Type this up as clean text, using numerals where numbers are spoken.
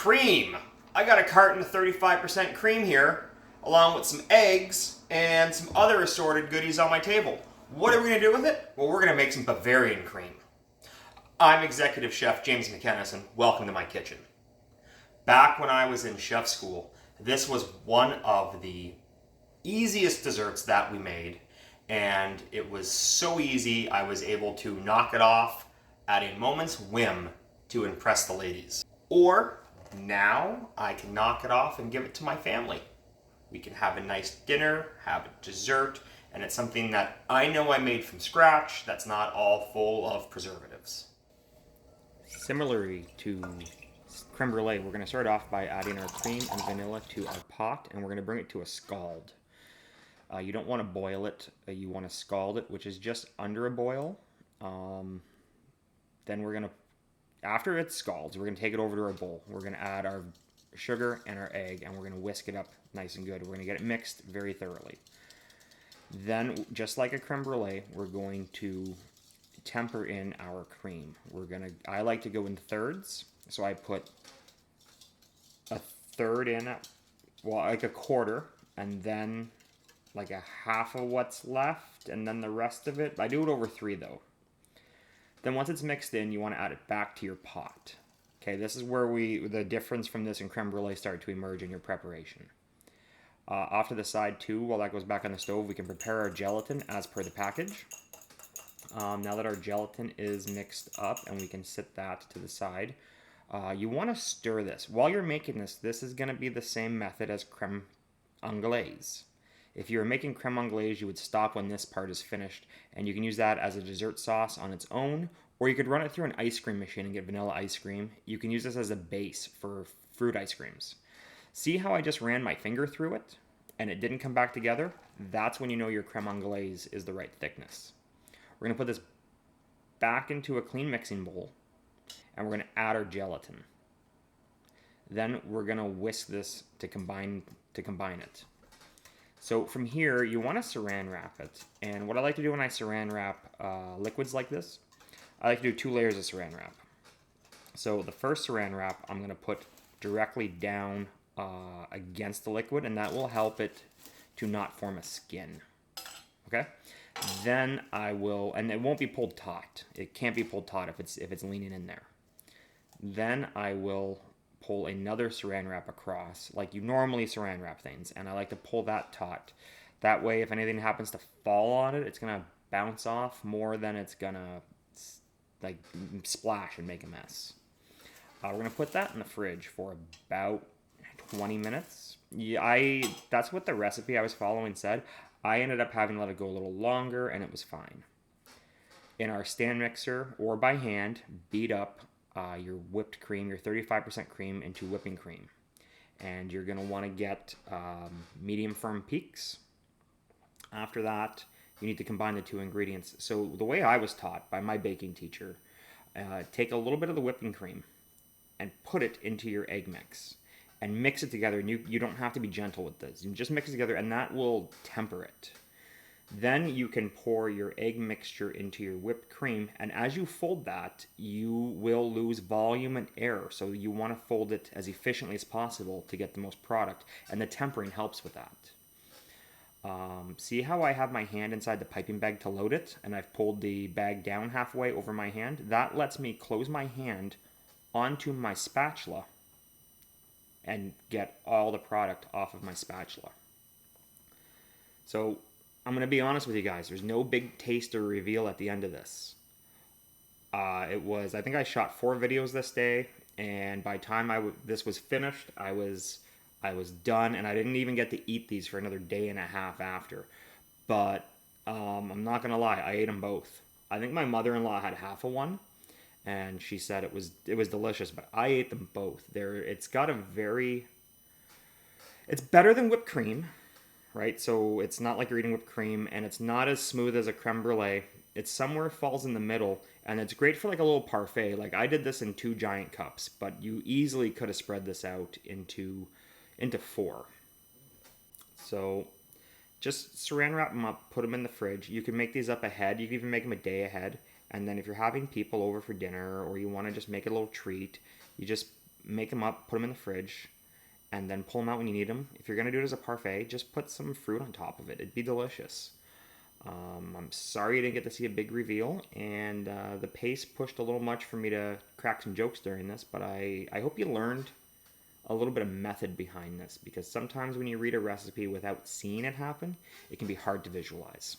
Cream. I got a carton of 35% cream here, along with some eggs and some other assorted goodies on my table. What are we going to do with it? Well, we're going to make some Bavarian cream. I'm Executive Chef James MacInnis, and welcome to my kitchen. Back when I was in chef school, this was one of the easiest desserts that we made, and it was so easy I was able to knock it off at a moment's whim to impress the ladies. Or now I can knock it off and give it to my family. We can have a nice dinner, have a dessert, and it's something that I know I made from scratch that's not all full of preservatives. Similarly to creme brulee, we're going to start off by adding our cream and vanilla to our pot, and we're going to bring it to a scald. You don't want to boil it, you want to scald it, which is just under a boil. Then we're going to, after it scalds, we're going to take it over to our bowl. We're going to add our sugar and our egg, and we're going to whisk it up nice and good. We're going to get it mixed very thoroughly. Then, just like a creme brulee, we're going to temper in our cream. I like to go in thirds, so I put a third in, like a quarter, and then like a half of what's left, and then the rest of it. I do it over 3 though. Then once it's mixed in, you want to add it back to your pot. Okay, this is where the difference from this and creme brulee start to emerge in your preparation. Off to the side too, while that goes back on the stove, we can prepare our gelatin as per the package. Now that our gelatin is mixed up and we can sit that to the side, you want to stir this. While you're making this is going to be the same method as creme anglaise. If you were making creme anglaise, you would stop when this part is finished, and you can use that as a dessert sauce on its own, or you could run it through an ice cream machine and get vanilla ice cream. You can use this as a base for fruit ice creams. See how I just ran my finger through it, and it didn't come back together? That's when you know your creme anglaise is the right thickness. We're going to put this back into a clean mixing bowl, and we're going to add our gelatin. Then we're going to whisk this to combine it. So from here, you want to saran wrap it. And what I like to do when I saran wrap liquids like this, I like to do 2 layers of saran wrap. So the first saran wrap I'm going to put directly down against the liquid, and that will help it to not form a skin. Okay? Then I will, and it won't be pulled taut. It can't be pulled taut if it's leaning in there. Then I will pull another saran wrap across, like you normally saran wrap things, and I like to pull that taut. That way, if anything happens to fall on it, it's gonna bounce off more than it's gonna like splash and make a mess. We're gonna put that in the fridge for about 20 minutes. That's what the recipe I was following said. I ended up having to let it go a little longer, and it was fine. In our stand mixer or by hand, beat up your whipped cream, your 35% cream, into whipping cream. And you're going to want to get medium firm peaks. After that, you need to combine the 2 ingredients. So the way I was taught by my baking teacher, take a little bit of the whipping cream and put it into your egg mix. And mix it together. And you don't have to be gentle with this. You just mix it together, and that will temper it. Then you can pour your egg mixture into your whipped cream, and as you fold that, you will lose volume and air. So you want to fold it as efficiently as possible to get the most product, and the tempering helps with that. See how I have my hand inside the piping bag to load it, and I've pulled the bag down halfway over my hand? That lets me close my hand onto my spatula and get all the product off of my spatula. So I'm going to be honest with you guys. There's no big taste or reveal at the end of this. I think I shot 4 videos this day, and by the time this was finished, I was done, and I didn't even get to eat these for another day and a half after. But I'm not going to lie, I ate them both. I think my mother-in-law had half of one, and she said it was delicious, but I ate them both. It's better than whipped cream. Right, so it's not like you're eating whipped cream, and it's not as smooth as a creme brulee. It somewhere falls in the middle, and it's great for like a little parfait. Like I did this in 2 giant cups, but you easily could have spread this out into 4. So just saran wrap them up, put them in the fridge. You can make these up ahead. You can even make them a day ahead. And then if you're having people over for dinner, or you want to just make a little treat, you just make them up, put them in the fridge, and then pull them out when you need them. If you're going to do it as a parfait, just put some fruit on top of it. It'd be delicious. I'm sorry you didn't get to see a big reveal, and the pace pushed a little much for me to crack some jokes during this, but I hope you learned a little bit of method behind this, because sometimes when you read a recipe without seeing it happen, it can be hard to visualize.